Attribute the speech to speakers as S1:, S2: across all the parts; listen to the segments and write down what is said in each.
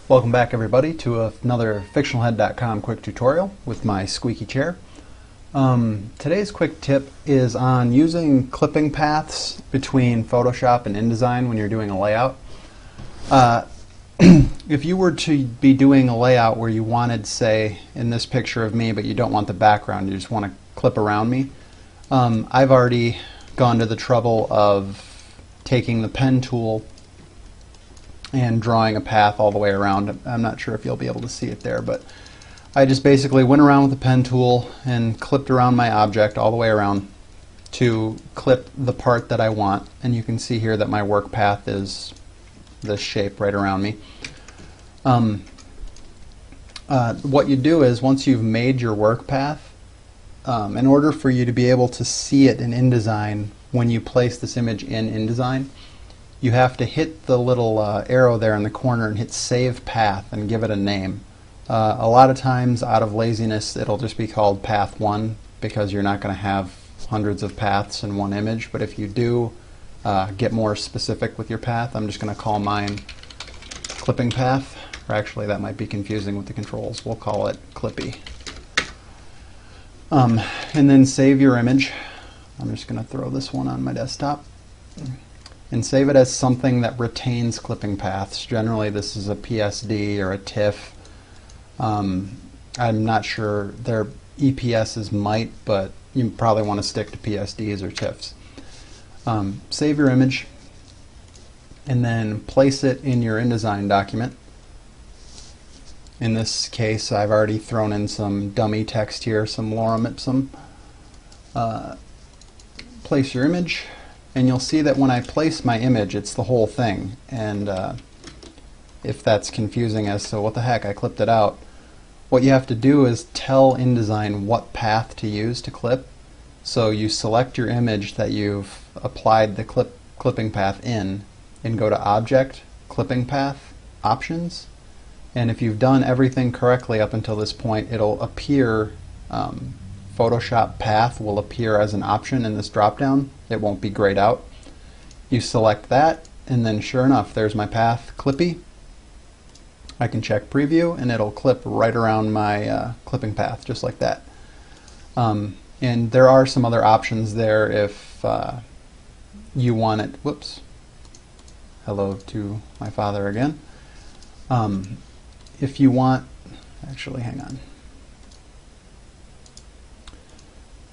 S1: Welcome back everybody to another fictionalhead.com quick tutorial with my squeaky chair. Today's quick tip is on using clipping paths between Photoshop and InDesign when you're doing a layout. If you were to be doing a layout where you wanted, say, in this picture of me, but you don't want the background, you just want to clip around me, I've already gone to the trouble of taking the pen tool and drawing a path all the way around. I'm not sure if you'll be able to see it there, but I just basically went around with the pen tool and clipped around my object all the way around to clip the part that I want. And you can see here that my work path is this shape right around me. What you do is, once you've made your work path, in order for you to be able to see it in InDesign when you place this image in InDesign, you have to hit the little arrow there in the corner and hit Save Path and give it a name. A lot of times, out of laziness, it'll just be called Path 1 because you're not going to have hundreds of paths in one image. But if you do get more specific with your path, I'm just going to call mine Clipping Path. Or actually, that might be confusing with the controls. We'll call it Clippy. And then save your image. I'm just going to throw this one on my desktop. And save it as something that retains clipping paths. Generally, this is a PSD or a TIFF. I'm not sure. Their EPSs might, but you probably want to stick to PSDs or TIFFs. Save your image and then place it in your InDesign document. In this case, I've already thrown in some dummy text here, some lorem ipsum. Place your image. And you'll see that when I place my image, it's the whole thing. And if that's confusing as to what the heck, I clipped it out, what you have to do is tell InDesign what path to use to clip. So you select your image that you've applied the clipping path in, and go to Object, Clipping Path, Options. And if you've done everything correctly up until this point, it'll appear, Photoshop Path will appear as an option in this drop-down. It won't be grayed out. You select that, and then sure enough, there's my path, Clippy. I can check Preview, and it'll clip right around my clipping path, just like that. And there are some other options there if you want it. Whoops. Hello to my father again. If you want, actually, hang on.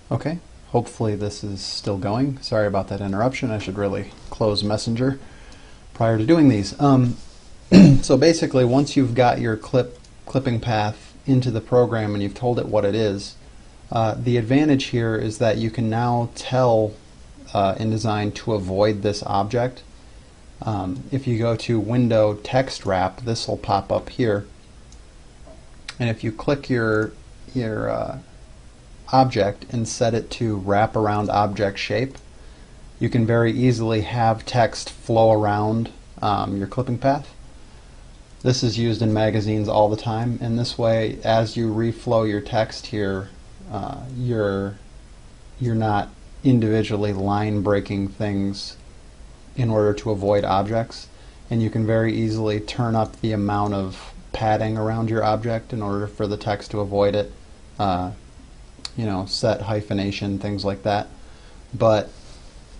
S1: Okay, hopefully this is still going. Sorry about that interruption. I should really close Messenger prior to doing these. So basically, once you've got your clipping path into the program and you've told it what it is, the advantage here is that you can now tell InDesign to avoid this object. If you go to Window Text Wrap, this will pop up here. And if you click your object and set it to wrap around object shape, you can very easily have text flow around your clipping path. This is used in magazines all the time, and this way, as you reflow your text here, you're not individually line breaking things in order to avoid objects, and you can very easily turn up the amount of padding around your object in order for the text to avoid it. You know, set hyphenation, things like that. But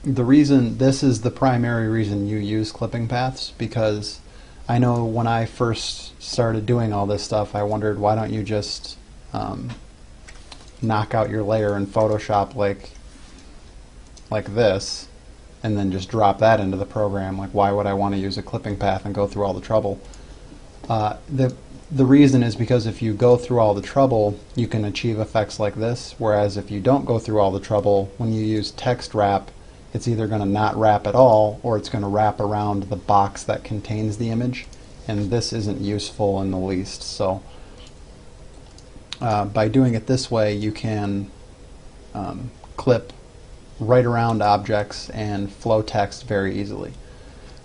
S1: the reason, this is the primary reason you use clipping paths, because I know when I first started doing all this stuff, I wondered, why don't you just knock out your layer in Photoshop like this, and then just drop that into the program? Like, why would I want to use a clipping path and go through all the trouble? The reason is because if you go through all the trouble, you can achieve effects like this, whereas if you don't go through all the trouble, when you use text wrap, it's either going to not wrap at all, or it's going to wrap around the box that contains the image, and this isn't useful in the least. So by doing it this way, you can clip right around objects and flow text very easily.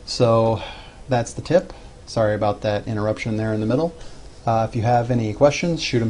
S1: So that's the tip. Sorry about that interruption there in the middle. If you have any questions, shoot them to